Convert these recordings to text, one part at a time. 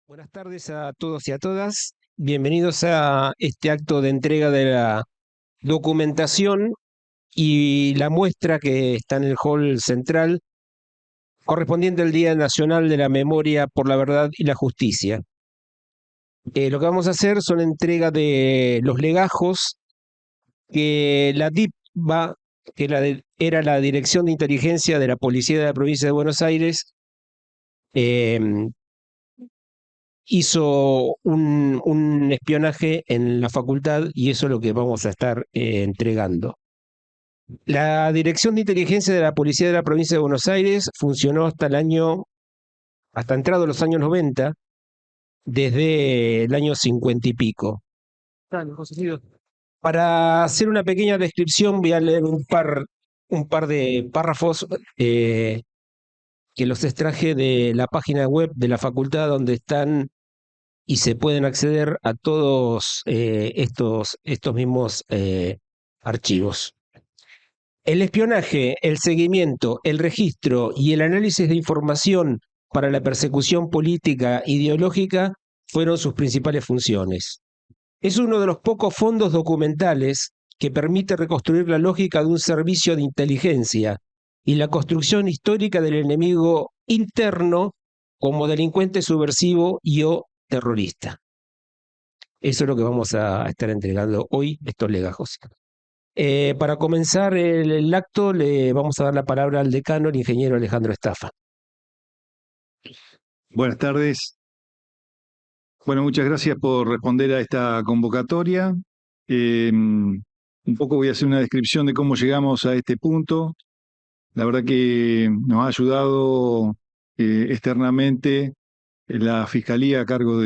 Buenas tardes a todos y a todas. Bienvenidos a este acto de entrega de la documentación y la muestra que está en el hall central correspondiente al Día Nacional de la Memoria por la Verdad y la Justicia. Lo que vamos a hacer son entrega de los legajos que la DIP va, que era la Dirección de Inteligencia de la Policía de la Provincia de Buenos Aires, eh, hizo un espionaje en la facultad y eso es lo que vamos a estar entregando. La Dirección de Inteligencia de la Policía de la Provincia de Buenos Aires funcionó hasta entrado los años 90, desde el año 50 y pico. Para hacer una pequeña descripción voy a leer un par de párrafos que los extraje de la página web de la facultad donde están y se pueden acceder a todos estos mismos archivos. El espionaje, el seguimiento, el registro y el análisis de información para la persecución política ideológica fueron sus principales funciones. Es uno de los pocos fondos documentales que permite reconstruir la lógica de un servicio de inteligencia y la construcción histórica del enemigo interno como delincuente subversivo y o terrorista. Eso es lo que vamos a estar entregando hoy, estos legajos. Para comenzar el acto, le vamos a dar la palabra al decano, el ingeniero Alejandro Estafa. Buenas tardes. Bueno, muchas gracias por responder a esta convocatoria. Un poco voy a hacer una descripción de cómo llegamos a este punto. La verdad que nos ha ayudado externamente la Fiscalía a cargo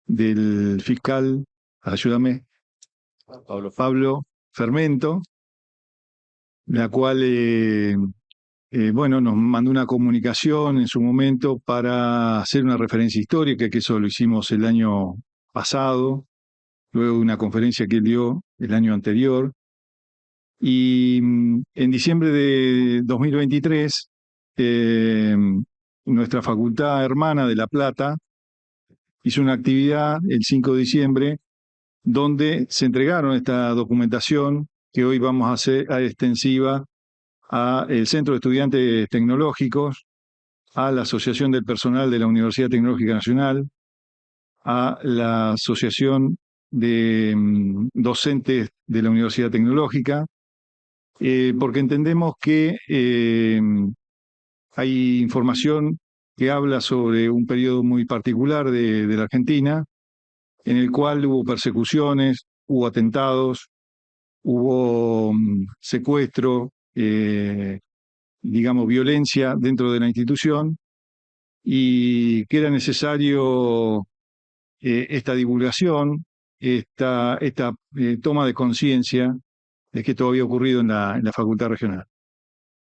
del fiscal, ayúdame, Pablo Fermento, la cual bueno, nos mandó una comunicación en su momento para hacer una referencia histórica, que eso lo hicimos el año pasado, luego de una conferencia que él dio el año anterior. Y en diciembre de 2023, nuestra facultad hermana de La Plata hizo una actividad el 5 de diciembre donde se entregaron esta documentación que hoy vamos a hacer extensiva al Centro de Estudiantes Tecnológicos, a la Asociación del Personal de la Universidad Tecnológica Nacional, a la Asociación de Docentes de la Universidad Tecnológica, porque entendemos que hay información que habla sobre un periodo muy particular de la Argentina, en el cual hubo persecuciones, hubo atentados, hubo secuestro, digamos, violencia dentro de la institución, y que era necesario esta divulgación, esta toma de conciencia de que esto había ocurrido en la Facultad Regional.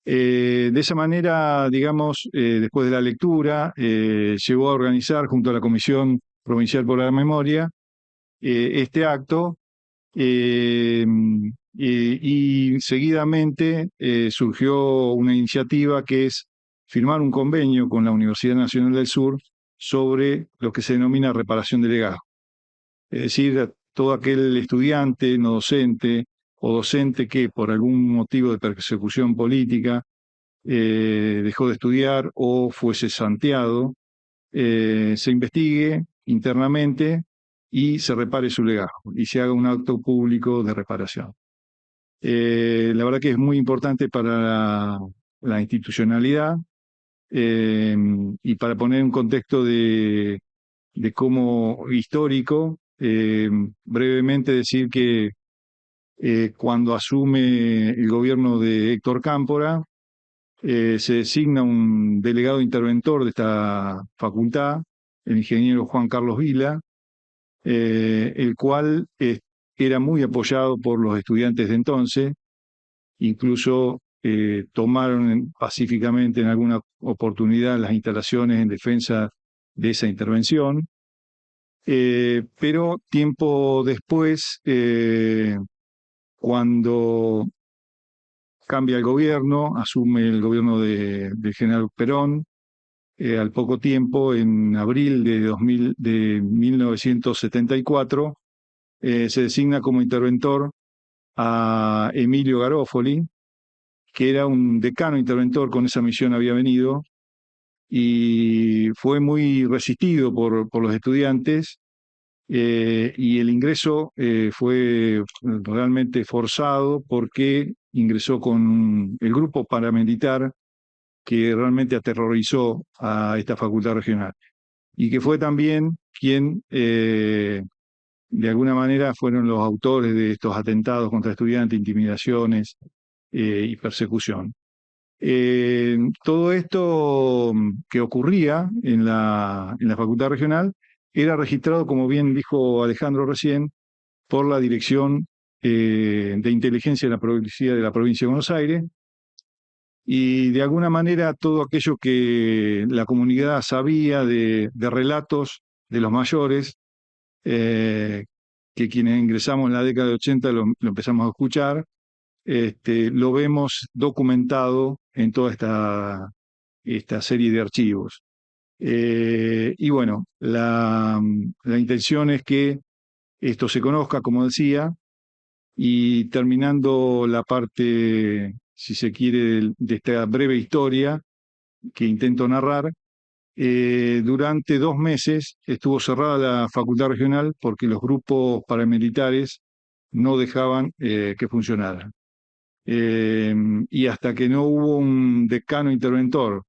De esa manera, digamos, después de la lectura, llegó a organizar junto a la Comisión Provincial por la Memoria este acto, y seguidamente surgió una iniciativa que es firmar un convenio con la Universidad Nacional del Sur sobre lo que se denomina reparación de legado. Es decir, todo aquel estudiante no docente o docente que por algún motivo de persecución política dejó de estudiar o fue cesanteado, se investigue internamente y se repare su legado y se haga un acto público de reparación. La verdad que es muy importante para la institucionalidad, y para poner un contexto de cómo histórico, brevemente decir que cuando asume el gobierno de Héctor Cámpora, se designa un delegado interventor de esta facultad, el ingeniero Juan Carlos Vila, el cual era muy apoyado por los estudiantes de entonces, incluso tomaron pacíficamente en alguna oportunidad las instalaciones en defensa de esa intervención. Pero tiempo después, cuando cambia el gobierno, asume el gobierno del general Perón, al poco tiempo, en abril de 1974, se designa como interventor a Emilio Garofoli, que era un decano interventor, con esa misión había venido, y fue muy resistido por los estudiantes, y el ingreso fue realmente forzado porque ingresó con el grupo paramilitar que realmente aterrorizó a esta facultad regional y que fue también quien, de alguna manera, fueron los autores de estos atentados contra estudiantes, intimidaciones y persecución. Todo esto que ocurría en la facultad regional era registrado, como bien dijo Alejandro recién, por la Dirección de Inteligencia de la Policía de la Provincia de Buenos Aires, y de alguna manera todo aquello que la comunidad sabía de relatos de los mayores, eh, que quienes ingresamos en la década de 80 lo empezamos a escuchar, lo vemos documentado en toda esta serie de archivos. Y bueno, la intención es que esto se conozca, como decía, y terminando la parte, si se quiere, de esta breve historia que intento narrar, durante 2 meses estuvo cerrada la facultad regional porque los grupos paramilitares no dejaban que funcionara. Y hasta que no hubo un decano interventor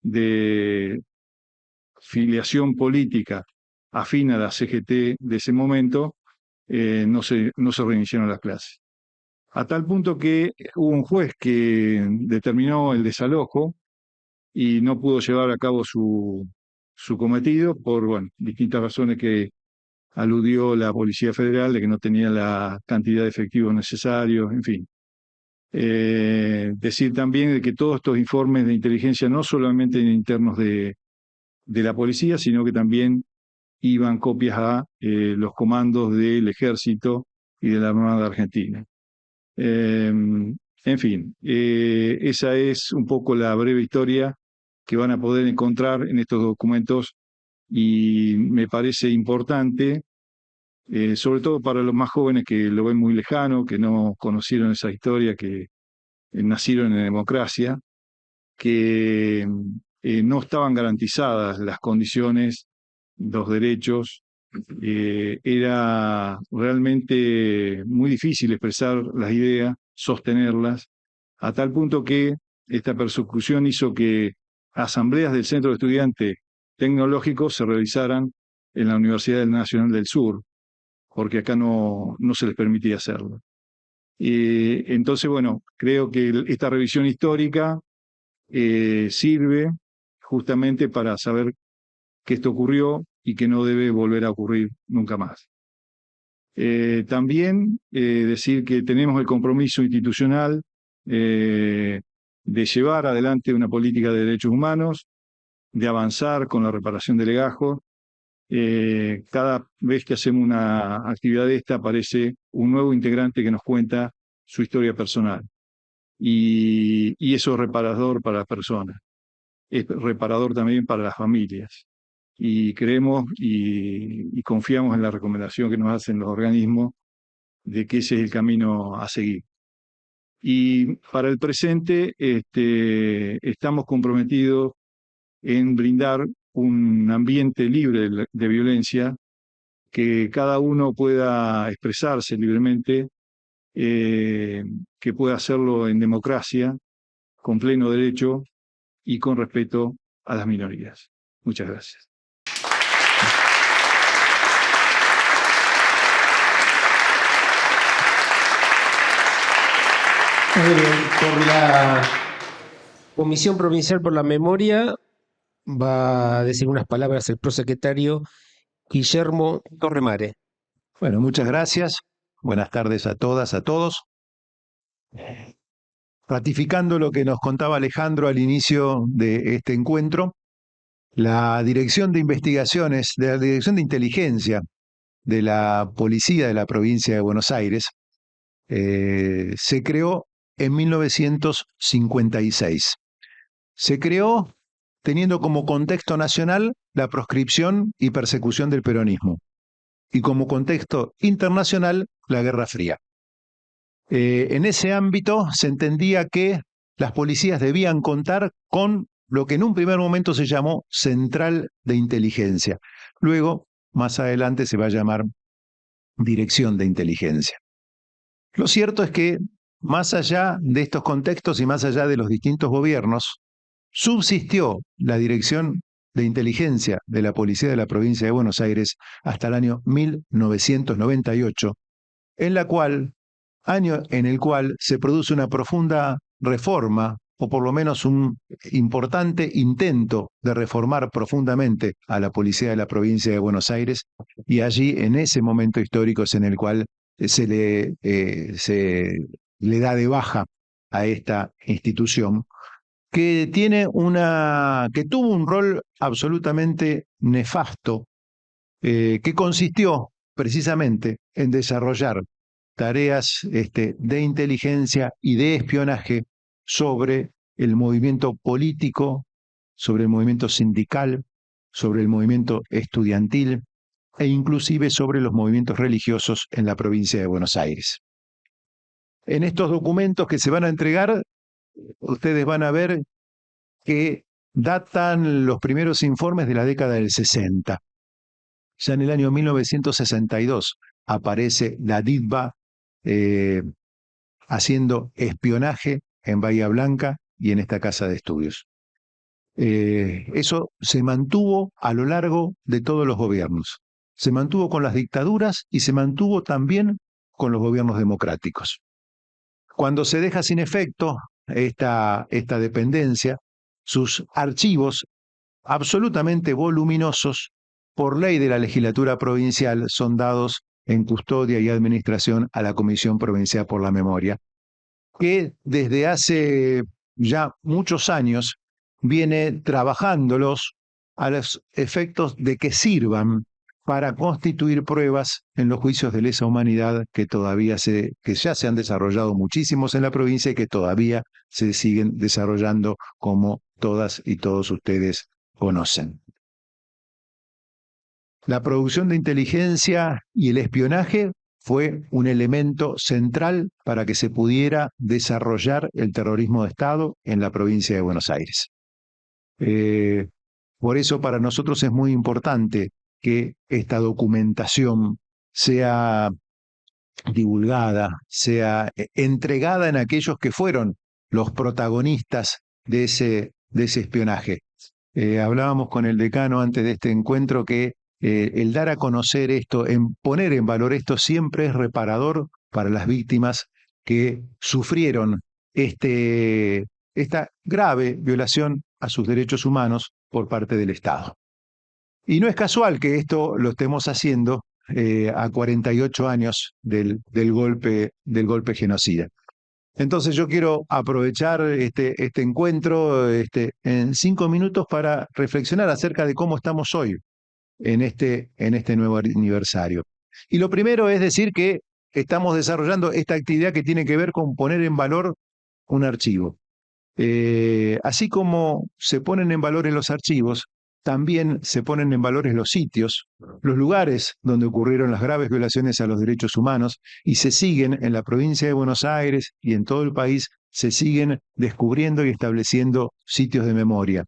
de filiación política afín a la CGT de ese momento, no se reiniciaron las clases. A tal punto que hubo un juez que determinó el desalojo y no pudo llevar a cabo su cometido por, bueno, distintas razones que aludió la Policía Federal, de que no tenía la cantidad de efectivos necesarios, en fin. Decir también de que todos estos informes de inteligencia no solamente internos de la policía, sino que también iban copias a los comandos del Ejército y de la Armada Argentina. En fin, esa es un poco la breve historia que van a poder encontrar en estos documentos, y me parece importante, sobre todo para los más jóvenes que lo ven muy lejano, que no conocieron esa historia, que nacieron en democracia, que no estaban garantizadas las condiciones, los derechos. Era realmente muy difícil expresar las ideas, sostenerlas, a tal punto que esta persecución hizo que asambleas del Centro de Estudiantes Tecnológicos se realizaran en la Universidad Nacional del Sur, porque acá no se les permitía hacerlo. Entonces, bueno, creo que esta revisión histórica sirve justamente para saber que esto ocurrió y que no debe volver a ocurrir nunca más. También decir que tenemos el compromiso institucional de llevar adelante una política de derechos humanos, de avanzar con la reparación de legajos. Cada vez que hacemos una actividad de esta aparece un nuevo integrante que nos cuenta su historia personal. Y eso es reparador para las personas, es reparador también para las familias. Y creemos y confiamos en la recomendación que nos hacen los organismos de que ese es el camino a seguir. Y para el presente estamos comprometidos en brindar un ambiente libre de violencia, que cada uno pueda expresarse libremente, que pueda hacerlo en democracia, con pleno derecho y con respeto a las minorías. Muchas gracias. Por la Comisión Provincial por la Memoria va a decir unas palabras el prosecretario Guillermo Torremare. Bueno, muchas gracias. Buenas tardes a todas, a todos. Ratificando lo que nos contaba Alejandro al inicio de este encuentro, la Dirección de Investigaciones, de la Dirección de Inteligencia de la Policía de la Provincia de Buenos Aires, se creó en 1956. Se creó teniendo como contexto nacional la proscripción y persecución del peronismo, y como contexto internacional la Guerra Fría. En ese ámbito se entendía que las policías debían contar con lo que en un primer momento se llamó Central de Inteligencia. Luego, más adelante, se va a llamar Dirección de Inteligencia. Lo cierto es que, más allá de estos contextos y más allá de los distintos gobiernos, subsistió la Dirección de Inteligencia de la Policía de la Provincia de Buenos Aires hasta el año 1998, año en el cual se produce una profunda reforma, o por lo menos un importante intento de reformar profundamente a la Policía de la Provincia de Buenos Aires, y allí, en ese momento histórico, es en el cual se le da de baja a esta institución, que tuvo un rol absolutamente nefasto, que consistió precisamente en desarrollar tareas de inteligencia y de espionaje sobre el movimiento político, sobre el movimiento sindical, sobre el movimiento estudiantil e inclusive sobre los movimientos religiosos en la provincia de Buenos Aires. En estos documentos que se van a entregar, ustedes van a ver que datan los primeros informes de la década del 60. Ya en el año 1962 aparece la DITBA haciendo espionaje en Bahía Blanca y en esta casa de estudios. Eso se mantuvo a lo largo de todos los gobiernos. Se mantuvo con las dictaduras y se mantuvo también con los gobiernos democráticos. Cuando se deja sin efecto esta dependencia, sus archivos absolutamente voluminosos, por ley de la legislatura provincial, son dados en custodia y administración a la Comisión Provincial por la Memoria, que desde hace ya muchos años viene trabajándolos a los efectos de que sirvan para constituir pruebas en los juicios de lesa humanidad que ya se han desarrollado muchísimos en la provincia y que todavía se siguen desarrollando, como todas y todos ustedes conocen. La producción de inteligencia y el espionaje fue un elemento central para que se pudiera desarrollar el terrorismo de Estado en la provincia de Buenos Aires. Por eso para nosotros es muy importante que esta documentación sea divulgada, sea entregada en aquellos que fueron los protagonistas de ese espionaje. Hablábamos con el decano antes de este encuentro que el dar a conocer esto, en poner en valor esto, siempre es reparador para las víctimas que sufrieron esta grave violación a sus derechos humanos por parte del Estado. Y no es casual que esto lo estemos haciendo a 48 años del golpe genocida. Entonces yo quiero aprovechar este encuentro en 5 minutos para reflexionar acerca de cómo estamos hoy en este nuevo aniversario. Y lo primero es decir que estamos desarrollando esta actividad que tiene que ver con poner en valor un archivo. Así como se ponen en valor en los archivos, también se ponen en valor en los sitios, los lugares donde ocurrieron las graves violaciones a los derechos humanos, y se siguen en la provincia de Buenos Aires y en todo el país, se siguen descubriendo y estableciendo sitios de memoria.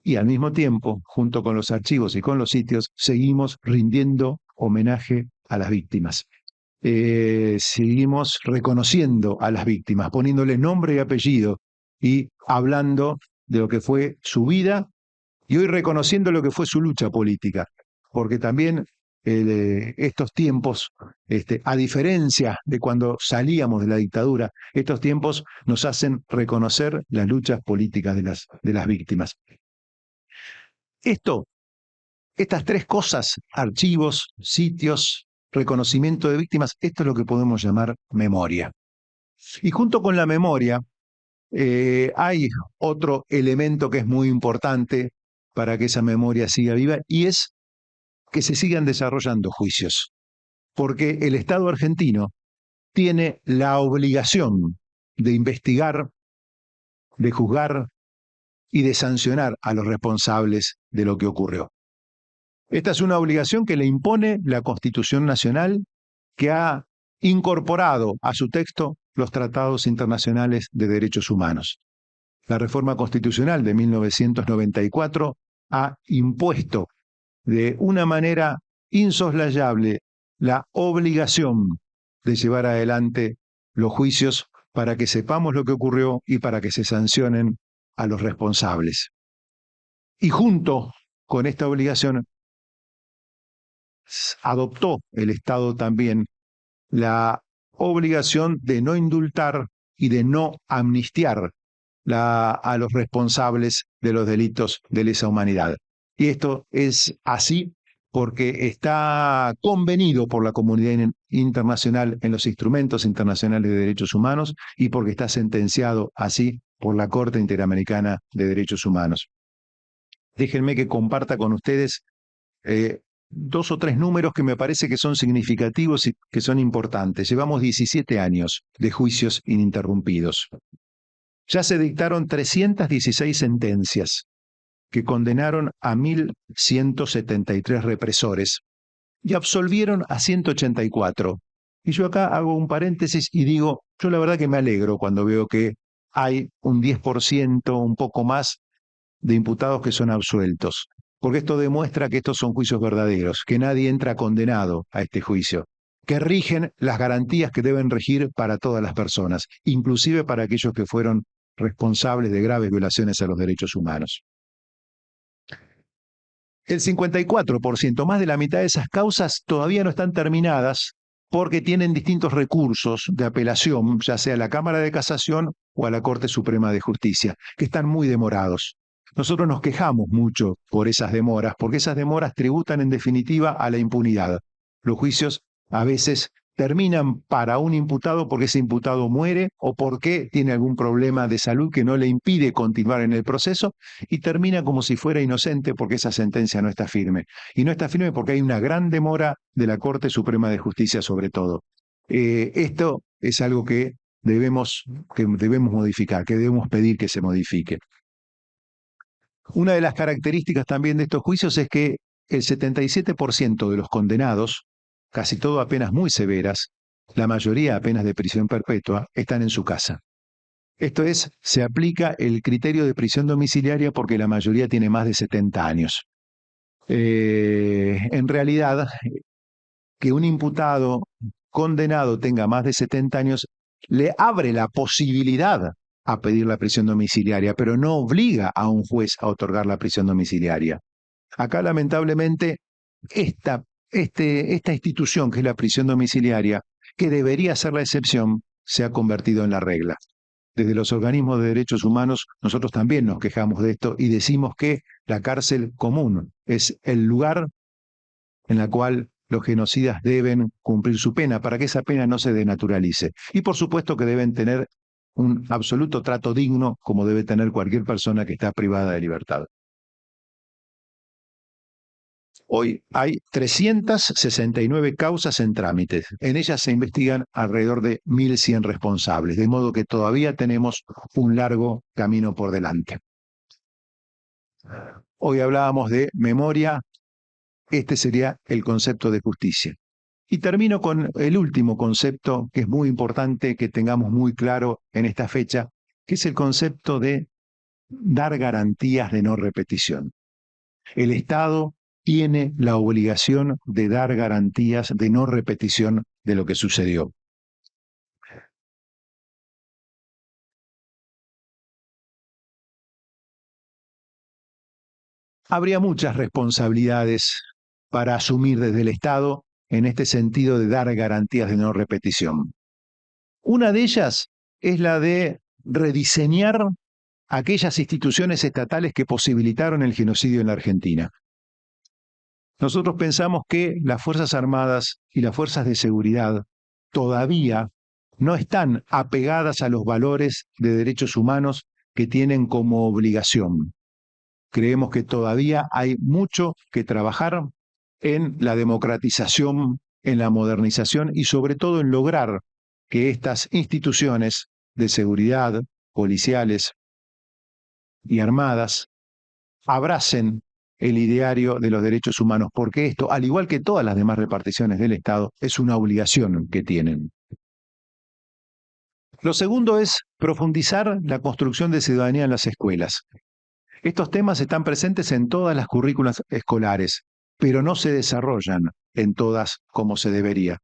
Y al mismo tiempo, junto con los archivos y con los sitios, seguimos rindiendo homenaje a las víctimas. Seguimos reconociendo a las víctimas, poniéndole nombre y apellido y hablando de lo que fue su vida y hoy reconociendo lo que fue su lucha política, porque también estos tiempos, a diferencia de cuando salíamos de la dictadura, estos tiempos nos hacen reconocer las luchas políticas de las víctimas. Estas tres cosas, archivos, sitios, reconocimiento de víctimas, esto es lo que podemos llamar memoria. Y junto con la memoria hay otro elemento que es muy importante para que esa memoria siga viva, y es que se sigan desarrollando juicios, porque el Estado argentino tiene la obligación de investigar, de juzgar y de sancionar a los responsables de lo que ocurrió. Esta es una obligación que le impone la Constitución Nacional, que ha incorporado a su texto los tratados internacionales de derechos humanos. La reforma constitucional de 1994 ha impuesto de una manera insoslayable la obligación de llevar adelante los juicios para que sepamos lo que ocurrió y para que se sancionen a los responsables. Y junto con esta obligación adoptó el Estado también la obligación de no indultar y de no amnistiar a los responsables de los delitos de lesa humanidad. Y esto es así porque está convenido por la comunidad internacional en los instrumentos internacionales de derechos humanos y porque está sentenciado así por la Corte Interamericana de Derechos Humanos. Déjenme que comparta con ustedes 2 o 3 números que me parece que son significativos y que son importantes. Llevamos 17 años de juicios ininterrumpidos. Ya se dictaron 316 sentencias que condenaron a 1.173 represores y absolvieron a 184. Y yo acá hago un paréntesis y digo, yo la verdad que me alegro cuando veo que hay un 10%, un poco más, de imputados que son absueltos, porque esto demuestra que estos son juicios verdaderos, que nadie entra condenado a este juicio, que rigen las garantías que deben regir para todas las personas, inclusive para aquellos que fueron responsables de graves violaciones a los derechos humanos. El 54%, más de la mitad de esas causas, todavía no están terminadas porque tienen distintos recursos de apelación, ya sea a la Cámara de Casación o a la Corte Suprema de Justicia, que están muy demorados. Nosotros nos quejamos mucho por esas demoras, porque esas demoras tributan en definitiva a la impunidad. Los juicios a veces terminan para un imputado porque ese imputado muere o porque tiene algún problema de salud que no le impide continuar en el proceso y termina como si fuera inocente porque esa sentencia no está firme. Y no está firme porque hay una gran demora de la Corte Suprema de Justicia sobre todo. Esto es algo que debemos modificar, que debemos pedir que se modifique. Una de las características también de estos juicios es que el 77% de los condenados, casi todo a penas muy severas, la mayoría a penas de prisión perpetua, están en su casa. Esto es, se aplica el criterio de prisión domiciliaria porque la mayoría tiene más de 70 años. En realidad, que un imputado condenado tenga más de 70 años le abre la posibilidad a pedir la prisión domiciliaria, pero no obliga a un juez a otorgar la prisión domiciliaria. Acá, lamentablemente, esta institución, que es la prisión domiciliaria, que debería ser la excepción, se ha convertido en la regla. Desde los organismos de derechos humanos, nosotros también nos quejamos de esto y decimos que la cárcel común es el lugar en el cual los genocidas deben cumplir su pena para que esa pena no se denaturalice. Y por supuesto que deben tener un absoluto trato digno como debe tener cualquier persona que está privada de libertad. Hoy hay 369 causas en trámites. En ellas se investigan alrededor de 1.100 responsables, de modo que todavía tenemos un largo camino por delante. Hoy hablábamos de memoria. Este sería el concepto de justicia. Y termino con el último concepto que es muy importante que tengamos muy claro en esta fecha, que es el concepto de dar garantías de no repetición. El Estado tiene la obligación de dar garantías de no repetición de lo que sucedió. Habría muchas responsabilidades para asumir desde el Estado en este sentido de dar garantías de no repetición. Una de ellas es la de rediseñar aquellas instituciones estatales que posibilitaron el genocidio en la Argentina. Nosotros pensamos que las Fuerzas Armadas y las Fuerzas de Seguridad todavía no están apegadas a los valores de derechos humanos que tienen como obligación. Creemos que todavía hay mucho que trabajar en la democratización, en la modernización y sobre todo en lograr que estas instituciones de seguridad, policiales, y armadas abracen el ideario de los derechos humanos, porque esto, al igual que todas las demás reparticiones del Estado, es una obligación que tienen. Lo segundo es profundizar la construcción de ciudadanía en las escuelas. Estos temas están presentes en todas las currículas escolares, pero no se desarrollan en todas como se debería.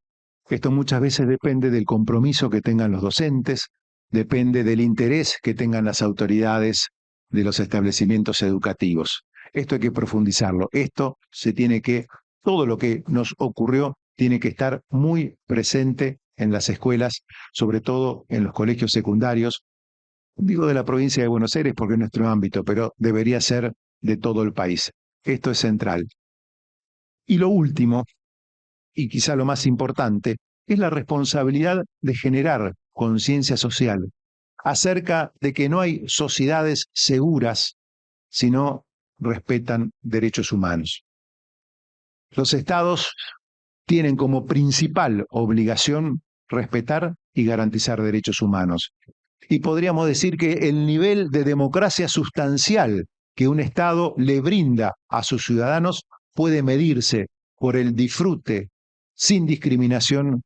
Esto muchas veces depende del compromiso que tengan los docentes, depende del interés que tengan las autoridades de los establecimientos educativos. Esto hay que profundizarlo. Todo lo que nos ocurrió tiene que estar muy presente en las escuelas, sobre todo en los colegios secundarios. Digo de la provincia de Buenos Aires porque es nuestro ámbito, pero debería ser de todo el país. Esto es central. Y lo último, y quizá lo más importante, es la responsabilidad de generar conciencia social acerca de que no hay sociedades seguras si no respetan derechos humanos. Los estados tienen como principal obligación respetar y garantizar derechos humanos. Y podríamos decir que el nivel de democracia sustancial que un Estado le brinda a sus ciudadanos puede medirse por el disfrute sin discriminación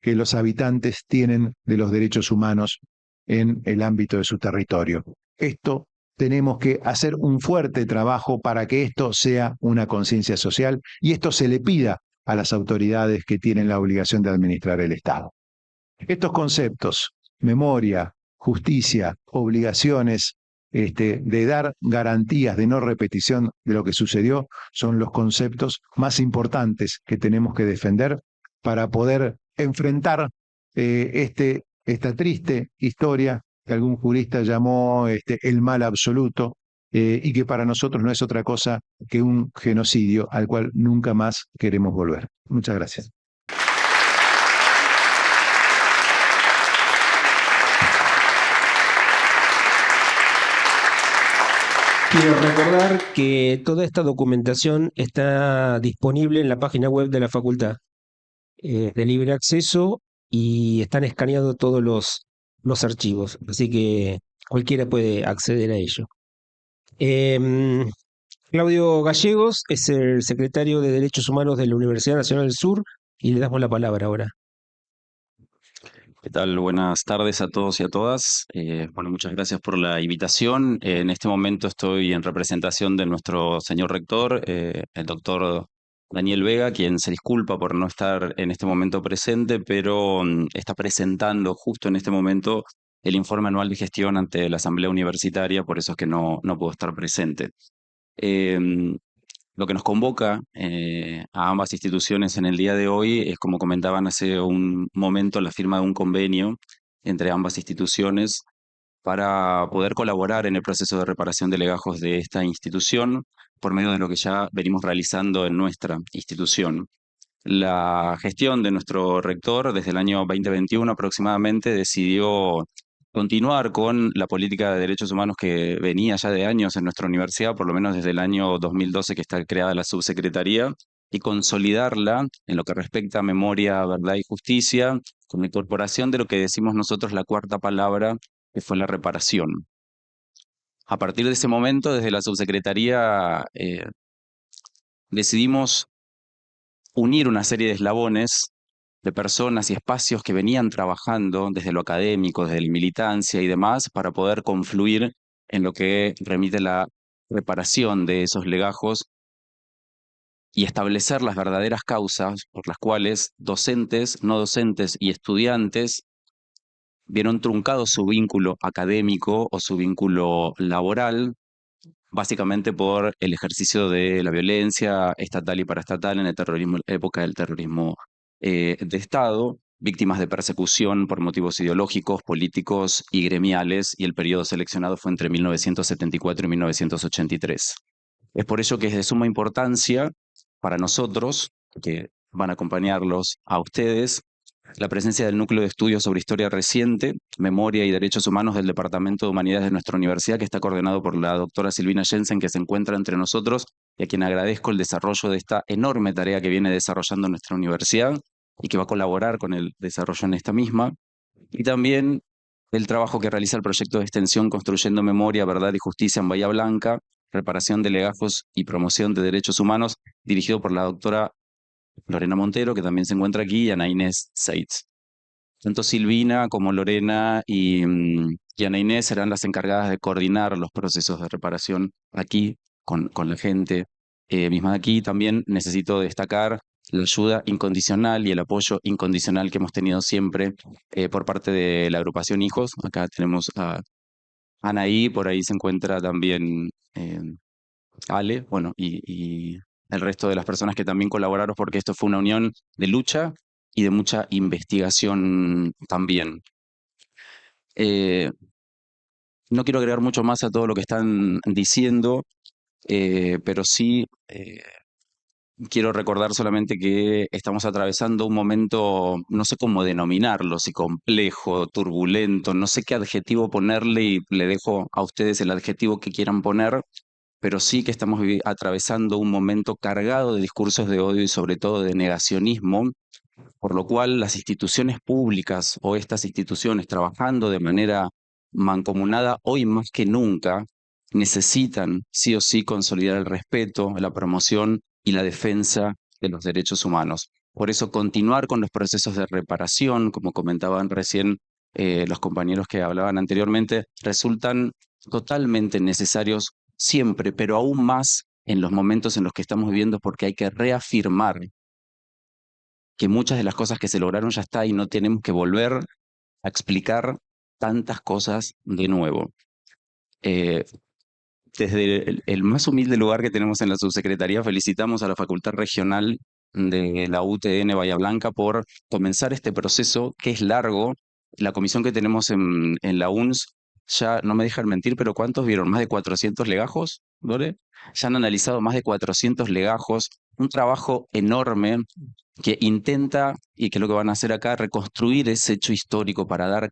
que los habitantes tienen de los derechos humanos en el ámbito de su territorio. Esto tenemos que hacer un fuerte trabajo para que esto sea una conciencia social y esto se le pida a las autoridades que tienen la obligación de administrar el Estado. Estos conceptos, memoria, justicia, obligaciones, de dar garantías de no repetición de lo que sucedió, son los conceptos más importantes que tenemos que defender para poder enfrentar esta triste historia que algún jurista llamó el mal absoluto, y que para nosotros no es otra cosa que un genocidio al cual nunca más queremos volver. Muchas gracias. Quiero recordar que toda esta documentación está disponible en la página web de la facultad, de libre acceso, y están escaneados todos los archivos, así que cualquiera puede acceder a ello. Claudio Gallegos es el secretario de Derechos Humanos de la Universidad Nacional del Sur y le damos la palabra ahora. ¿Qué tal? Buenas tardes a todos y a todas. Bueno, muchas gracias por la invitación. En este momento estoy en representación de nuestro señor rector, el doctor Daniel Vega, quien se disculpa por no estar en este momento presente, pero está presentando justo en este momento el informe anual de gestión ante la Asamblea Universitaria, por eso es que no puedo estar presente. Lo que nos convoca a ambas instituciones en el día de hoy es, como comentaban hace un momento, la firma de un convenio entre ambas instituciones para poder colaborar en el proceso de reparación de legajos de esta institución por medio de lo que ya venimos realizando en nuestra institución. La gestión de nuestro rector desde el año 2021 aproximadamente decidió continuar con la política de derechos humanos que venía ya de años en nuestra universidad, por lo menos desde el año 2012 que está creada la subsecretaría, y consolidarla en lo que respecta a memoria, verdad y justicia, con la incorporación de lo que decimos nosotros la cuarta palabra, que fue la reparación. A partir de ese momento, desde la subsecretaría, decidimos unir una serie de eslabones de personas y espacios que venían trabajando desde lo académico, desde la militancia y demás, para poder confluir en lo que remite la reparación de esos legajos y establecer las verdaderas causas por las cuales docentes, no docentes y estudiantes vieron truncado su vínculo académico o su vínculo laboral, básicamente por el ejercicio de la violencia estatal y paraestatal en el terrorismo, época del terrorismo de Estado, víctimas de persecución por motivos ideológicos, políticos y gremiales, y el periodo seleccionado fue entre 1974 y 1983. Es por ello que es de suma importancia para nosotros, que van a acompañarlos a ustedes, la presencia del Núcleo de Estudios sobre Historia Reciente, Memoria y Derechos Humanos del Departamento de Humanidades de nuestra universidad, que está coordinado por la doctora Silvina Jensen, que se encuentra entre nosotros y a quien agradezco el desarrollo de esta enorme tarea que viene desarrollando nuestra universidad y que va a colaborar con el desarrollo en esta misma. Y también el trabajo que realiza el proyecto de extensión Construyendo Memoria, Verdad y Justicia en Bahía Blanca, reparación de legajos y promoción de derechos humanos, dirigido por la doctora Lorena Montero, que también se encuentra aquí, y Ana Inés Seitz. Tanto Silvina como Lorena y Ana Inés serán las encargadas de coordinar los procesos de reparación aquí con la gente misma de aquí. También necesito destacar la ayuda incondicional y el apoyo incondicional que hemos tenido siempre por parte de la agrupación Hijos. Acá tenemos a Anaí, por ahí se encuentra también Ale, bueno, y el resto de las personas que también colaboraron, porque esto fue una unión de lucha y de mucha investigación también. No quiero agregar mucho más a todo lo que están diciendo, pero sí quiero recordar solamente que estamos atravesando un momento, no sé cómo denominarlo, si complejo, turbulento, no sé qué adjetivo ponerle y le dejo a ustedes el adjetivo que quieran poner, pero sí que estamos atravesando un momento cargado de discursos de odio y sobre todo de negacionismo, por lo cual las instituciones públicas o estas instituciones trabajando de manera mancomunada hoy más que nunca necesitan sí o sí consolidar el respeto, la promoción y la defensa de los derechos humanos. Por eso continuar con los procesos de reparación, como comentaban recién los compañeros que hablaban anteriormente, resultan totalmente necesarios siempre, pero aún más en los momentos en los que estamos viviendo, porque hay que reafirmar que muchas de las cosas que se lograron ya está y no tenemos que volver a explicar tantas cosas de nuevo. Desde el más humilde lugar que tenemos en la subsecretaría, felicitamos a la Facultad Regional de la UTN Bahía Blanca por comenzar este proceso que es largo. La comisión que tenemos en la UNS, ya no me dejan mentir, pero ¿cuántos vieron? ¿Más de 400 legajos, Dore? Ya han analizado más de 400 legajos, un trabajo enorme que intenta, y que es lo que van a hacer acá, reconstruir ese hecho histórico para dar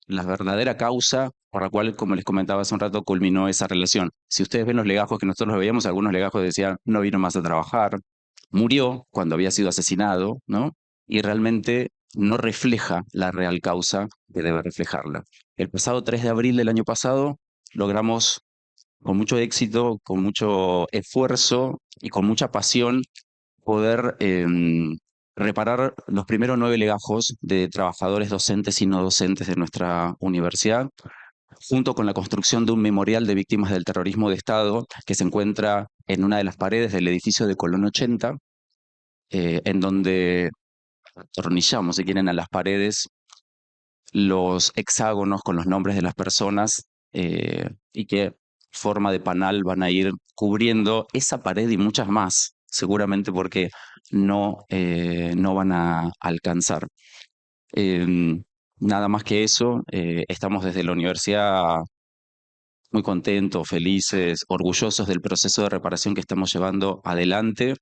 la verdadera causa por la cual, como les comentaba hace un rato, culminó esa relación. Si ustedes ven los legajos que nosotros veíamos, algunos legajos decían, no vino más a trabajar, murió cuando había sido asesinado, ¿no? Y realmente no refleja la real causa que debe reflejarla. El pasado 3 de abril del año pasado logramos con mucho éxito, con mucho esfuerzo y con mucha pasión poder reparar los primeros 9 legajos de trabajadores docentes y no docentes de nuestra universidad, junto con la construcción de un memorial de víctimas del terrorismo de Estado que se encuentra en una de las paredes del edificio de Colón 80, en donde atornillamos, si quieren, a las paredes los hexágonos con los nombres de las personas y que forma de panal van a ir cubriendo esa pared y muchas más, seguramente porque no van a alcanzar. Nada más que eso, estamos desde la universidad muy contentos, felices, orgullosos del proceso de reparación que estamos llevando adelante.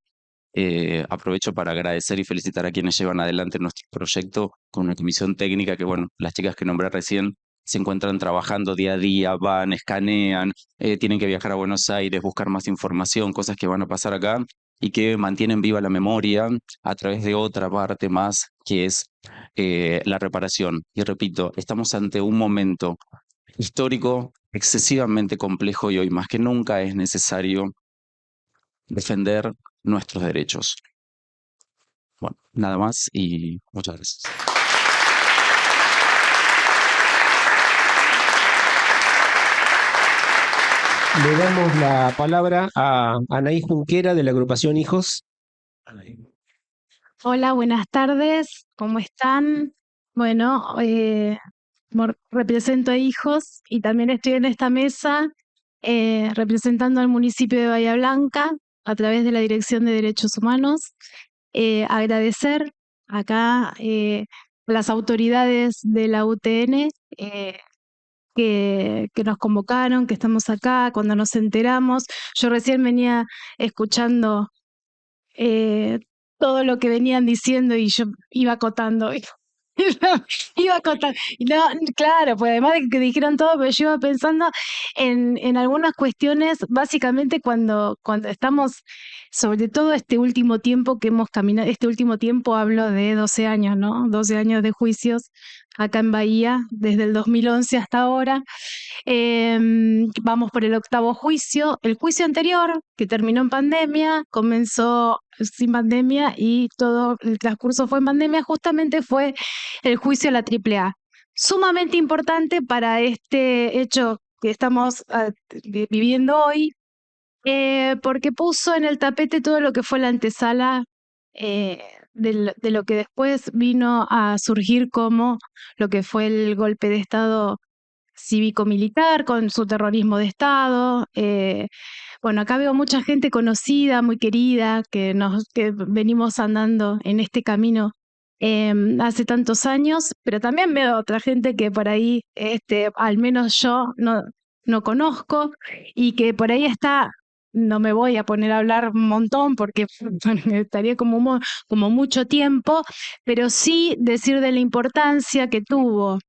Aprovecho para agradecer y felicitar a quienes llevan adelante nuestro proyecto con una comisión técnica que, bueno, las chicas que nombré recién se encuentran trabajando día a día, van, escanean, tienen que viajar a Buenos Aires, buscar más información, cosas que van a pasar acá y que mantienen viva la memoria a través de otra parte más que es la reparación. Y repito, estamos ante un momento histórico excesivamente complejo y hoy más que nunca es necesario defender nuestros derechos. Bueno, nada más y muchas gracias. Le damos la palabra a Anaí Junquera de la agrupación Hijos. Hola, buenas tardes, ¿cómo están? Bueno, represento a Hijos y también estoy en esta mesa representando al municipio de Bahía Blanca a través de la Dirección de Derechos Humanos. Agradecer acá a las autoridades de la UTN que nos convocaron, que estamos acá, cuando nos enteramos. Yo recién venía escuchando todo lo que venían diciendo y yo iba acotando. Iba acotando. Y no, claro, pues además de que dijeron todo, pero yo iba pensando en algunas cuestiones, básicamente cuando estamos, sobre todo este último tiempo que hemos caminado, este último tiempo hablo de 12 años, ¿no? 12 años de juicios acá en Bahía, desde el 2011 hasta ahora. Vamos por el 8º juicio. El juicio anterior, que terminó en pandemia, comenzó sin pandemia y todo el transcurso fue en pandemia, justamente fue el juicio a la AAA. Sumamente importante para este hecho que estamos viviendo hoy, porque puso en el tapete todo lo que fue la antesala de lo que después vino a surgir como lo que fue el golpe de Estado cívico-militar con su terrorismo de Estado. Bueno, acá veo mucha gente conocida, muy querida, que venimos andando en este camino hace tantos años, pero también veo otra gente que por ahí, al menos yo no conozco y que por ahí está. No me voy a poner a hablar un montón porque estaría como mucho tiempo, pero sí decir de la importancia que tuvo.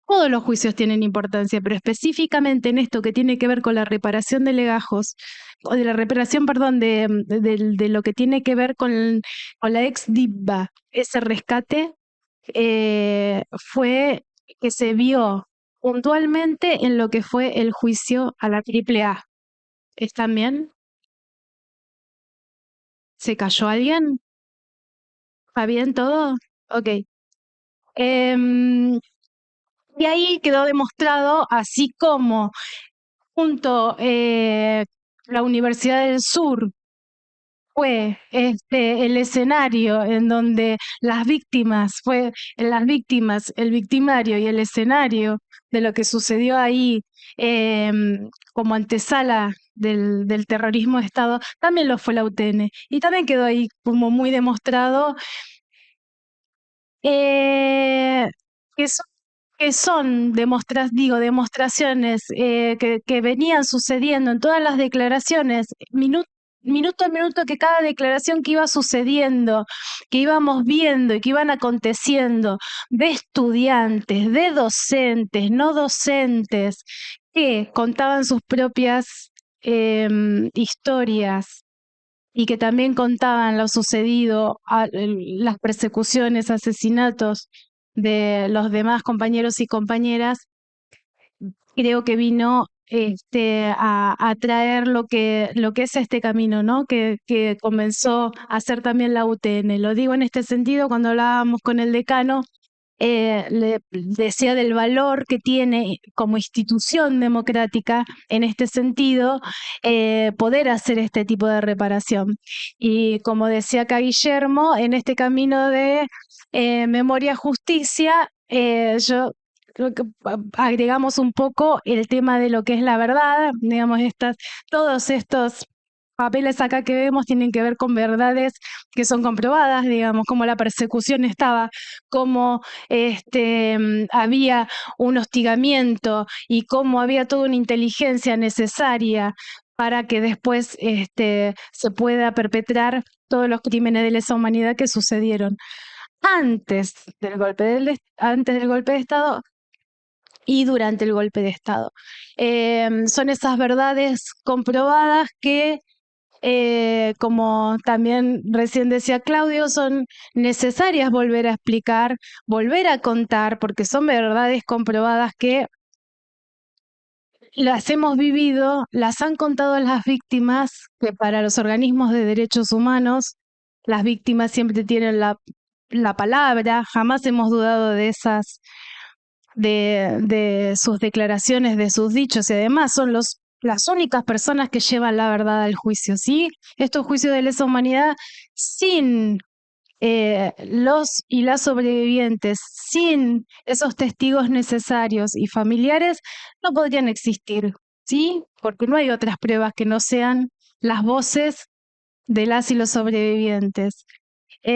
Todos los juicios tienen importancia, pero específicamente en esto que tiene que ver con la reparación de legajos, o de la reparación, perdón, de lo que tiene que ver con la ex DIVA, ese rescate fue que se vio puntualmente en lo que fue el juicio a la AAA. ¿Están bien? ¿Se cayó alguien? ¿Está bien todo? Ok. Y ahí quedó demostrado, así como junto la Universidad del Sur fue el escenario en donde las víctimas, el victimario y el escenario de lo que sucedió ahí como antesala del terrorismo de Estado, también lo fue la UTN. Y también quedó ahí como muy demostrado que son demostraciones que venían sucediendo en todas las declaraciones, minuto a minuto, que cada declaración que iba sucediendo, que íbamos viendo y que iban aconteciendo, de estudiantes, de docentes, no docentes, que contaban sus propias historias y que también contaban lo sucedido, las persecuciones, asesinatos de los demás compañeros y compañeras, creo que vino a traer lo que es este camino, ¿no? Que comenzó a hacer también la UTN. Lo digo en este sentido, cuando hablábamos con el decano, le decía del valor que tiene como institución democrática en este sentido poder hacer este tipo de reparación. Y como decía acá Guillermo, en este camino de memoria justicia, yo creo que agregamos un poco el tema de lo que es la verdad, digamos, todos estos papeles acá que vemos tienen que ver con verdades que son comprobadas, digamos, como la persecución estaba, como había un hostigamiento y cómo había toda una inteligencia necesaria para que después se pueda perpetrar todos los crímenes de lesa humanidad que sucedieron antes del golpe de Estado y durante el golpe de Estado. Son esas verdades comprobadas que, como también recién decía Claudio, son necesarias volver a explicar, volver a contar, porque son verdades comprobadas que las hemos vivido, las han contado las víctimas, que para los organismos de derechos humanos, las víctimas siempre tienen la palabra, jamás hemos dudado de sus declaraciones, de sus dichos, y además son las únicas personas que llevan la verdad al juicio, ¿sí? Estos juicios de lesa humanidad, sin los y las sobrevivientes, sin esos testigos necesarios y familiares, no podrían existir, ¿sí? Porque no hay otras pruebas que no sean las voces de las y los sobrevivientes. Y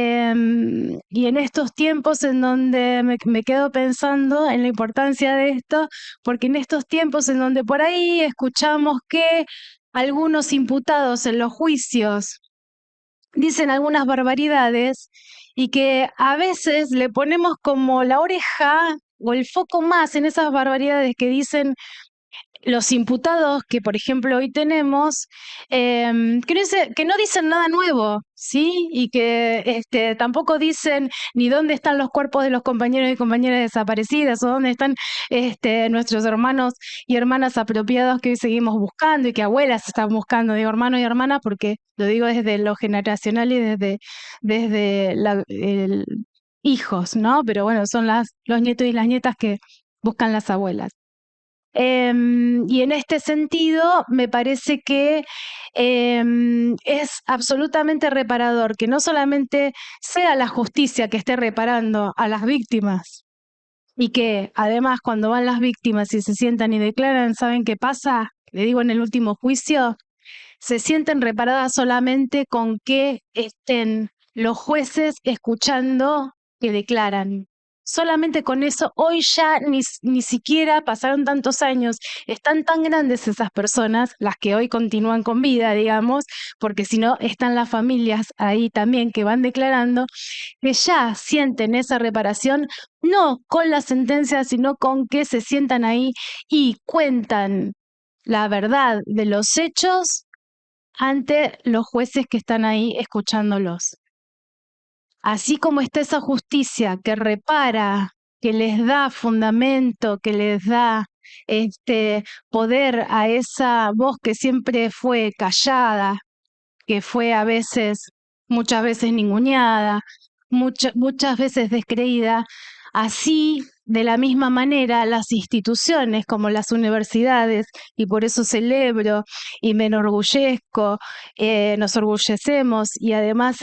en estos tiempos en donde me quedo pensando en la importancia de esto, porque en estos tiempos en donde por ahí escuchamos que algunos imputados en los juicios dicen algunas barbaridades y que a veces le ponemos como la oreja o el foco más en esas barbaridades que dicen los imputados que, por ejemplo, hoy tenemos, que no dicen nada nuevo, ¿sí? Y que tampoco dicen ni dónde están los cuerpos de los compañeros y compañeras desaparecidas o dónde están nuestros hermanos y hermanas apropiados que hoy seguimos buscando y que abuelas están buscando, digo hermanos y hermanas porque lo digo desde lo generacional y desde hijos, ¿no? Pero bueno, son los nietos y las nietas que buscan las abuelas. Y en este sentido, me parece que es absolutamente reparador que no solamente sea la justicia que esté reparando a las víctimas y que además cuando van las víctimas y se sientan y declaran, ¿saben qué pasa? Le digo en el último juicio, se sienten reparadas solamente con que estén los jueces escuchando que declaran. Solamente con eso, hoy ya ni siquiera pasaron tantos años, están tan grandes esas personas, las que hoy continúan con vida, digamos, porque si no, están las familias ahí también que van declarando, que ya sienten esa reparación, no con la sentencia, sino con que se sientan ahí y cuentan la verdad de los hechos ante los jueces que están ahí escuchándolos. Así como está esa justicia que repara, que les da fundamento, que les da poder a esa voz que siempre fue callada, que fue muchas veces ninguneada, muchas veces descreída, así de la misma manera las instituciones como las universidades, y por eso celebro y me enorgullezco, nos orgullecemos y además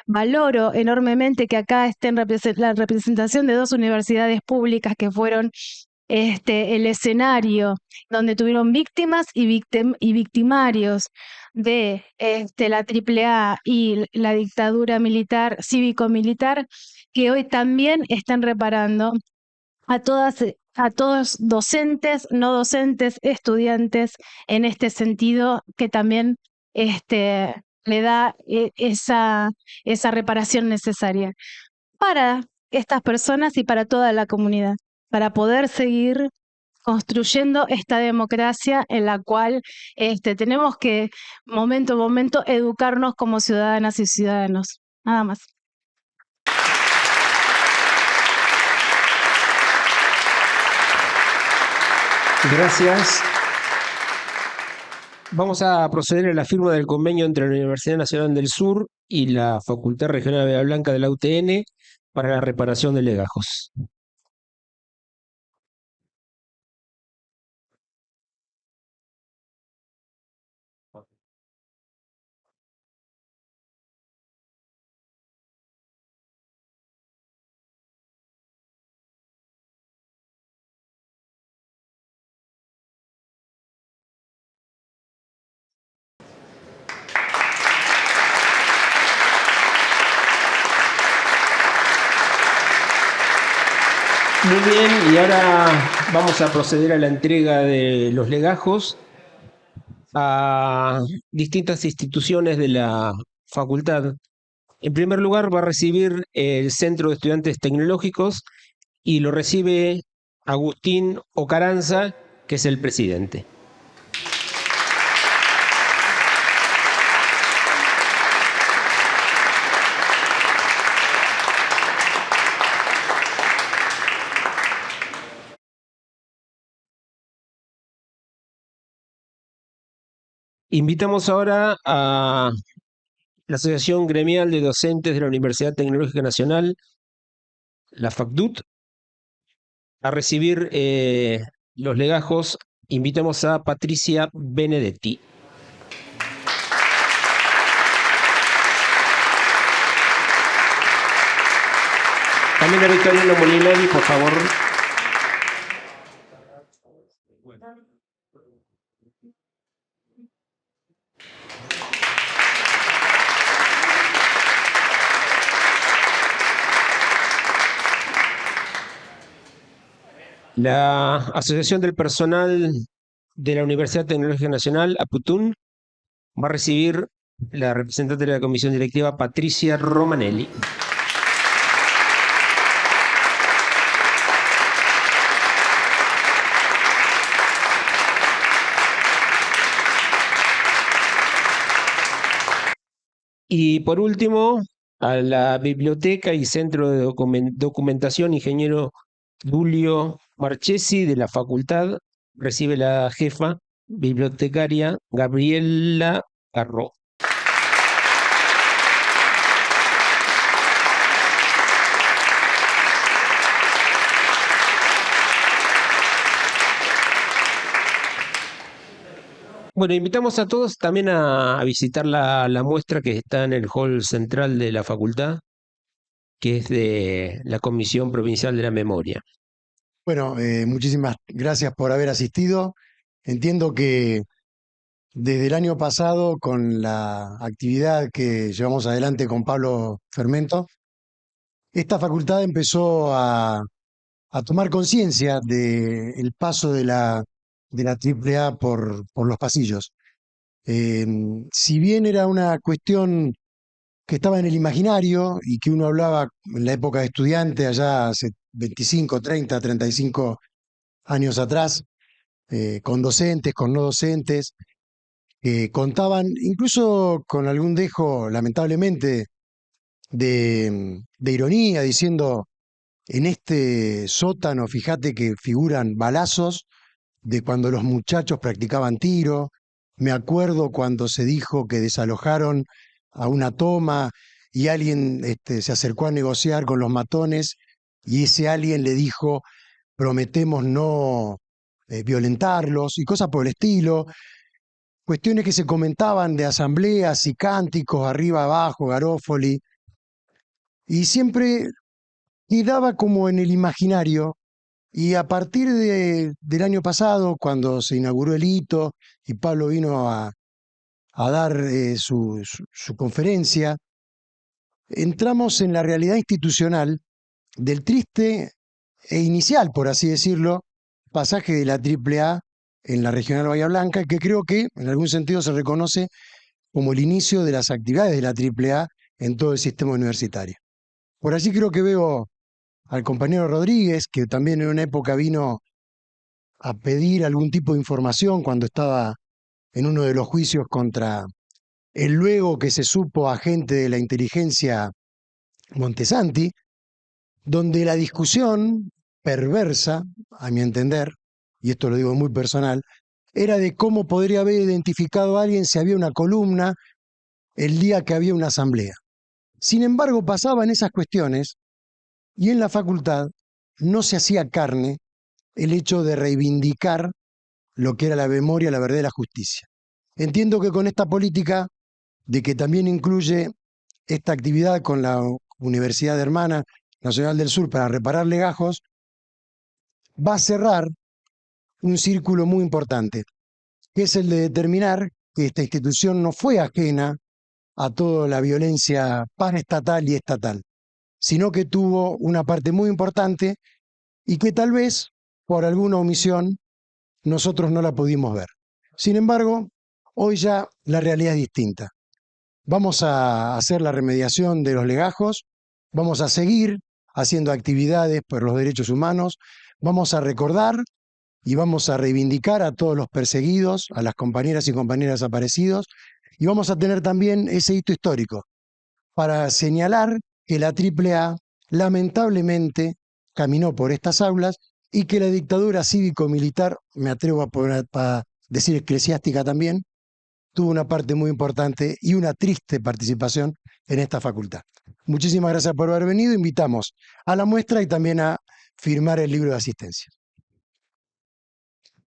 valoro enormemente que acá esté la representación de 2 universidades públicas que fueron el escenario donde tuvieron víctimas y victimarios de la AAA y la dictadura militar, cívico-militar, que hoy también están reparando a todos docentes, no docentes, estudiantes, en este sentido, que también le da esa reparación necesaria para estas personas y para toda la comunidad, para poder seguir construyendo esta democracia en la cual tenemos que, momento a momento, educarnos como ciudadanas y ciudadanos. Nada más. Gracias. Vamos a proceder a la firma del convenio entre la Universidad Nacional del Sur y la Facultad Regional de Bahía Blanca de la UTN para la reparación de legajos. Muy bien, y ahora vamos a proceder a la entrega de los legajos a distintas instituciones de la facultad. En primer lugar, va a recibir el Centro de Estudiantes Tecnológicos y lo recibe Agustín Ocaranza, que es el presidente. Invitamos ahora a la Asociación Gremial de Docentes de la Universidad Tecnológica Nacional, la FACDUT, a recibir los legajos. Invitamos a Patricia Benedetti. También a Victoriano Molinari, por favor. La Asociación del Personal de la Universidad Tecnológica Nacional, APUTUN, va a recibir la representante de la Comisión Directiva, Patricia Romanelli. Y por último, a la Biblioteca y Centro de Documentación Ingeniero Julio Marchesi de la facultad, recibe la jefa bibliotecaria Gabriela Garro. Bueno, invitamos a todos también a visitar la muestra que está en el hall central de la facultad, que es de la Comisión Provincial de la Memoria. Bueno, muchísimas gracias por haber asistido. Entiendo que desde el año pasado, con la actividad que llevamos adelante con Pablo Fermento, esta facultad empezó a tomar conciencia del paso de la AAA por los pasillos. Si bien era una cuestión que estaba en el imaginario y que uno hablaba en la época de estudiante, allá hace 25, 30, 35 años atrás, con docentes, con no docentes, contaban, incluso con algún dejo, lamentablemente, de ironía, diciendo, en este sótano, fíjate que figuran balazos de cuando los muchachos practicaban tiro. Me acuerdo cuando se dijo que desalojaron a una toma y alguien se acercó a negociar con los matones y ese alguien le dijo, prometemos no violentarlos y cosas por el estilo. Cuestiones que se comentaban de asambleas y cánticos arriba, abajo, Garófoli, y siempre quedaba como en el imaginario. Y a partir del año pasado, cuando se inauguró el hito y Pablo vino a dar su conferencia, entramos en la realidad institucional del triste e inicial, por así decirlo, pasaje de la AAA en la Regional Bahía Blanca, que creo que en algún sentido se reconoce como el inicio de las actividades de la AAA en todo el sistema universitario. Por allí creo que veo al compañero Rodríguez, que también en una época vino a pedir algún tipo de información cuando estaba en uno de los juicios contra el luego que se supo agente de la inteligencia Montesanti, donde la discusión perversa, a mi entender, y esto lo digo muy personal, era de cómo podría haber identificado a alguien si había una columna el día que había una asamblea. Sin embargo, pasaban esas cuestiones y en la facultad no se hacía carne el hecho de reivindicar lo que era la memoria, la verdad y la justicia. Entiendo que con esta política de que también incluye esta actividad con la Universidad Hermana Nacional del Sur para reparar legajos, va a cerrar un círculo muy importante, que es el de determinar que esta institución no fue ajena a toda la violencia paraestatal y estatal, sino que tuvo una parte muy importante y que tal vez, por alguna omisión, nosotros no la pudimos ver. Sin embargo, hoy ya la realidad es distinta. Vamos a hacer la remediación de los legajos, vamos a seguir haciendo actividades por los derechos humanos, vamos a recordar y vamos a reivindicar a todos los perseguidos, a las compañeras y compañeros desaparecidos, y vamos a tener también ese hito histórico para señalar que la AAA lamentablemente caminó por estas aulas y que la dictadura cívico-militar, me atrevo a decir eclesiástica también, tuvo una parte muy importante y una triste participación en esta facultad. Muchísimas gracias por haber venido. Invitamos a la muestra y también a firmar el libro de asistencia.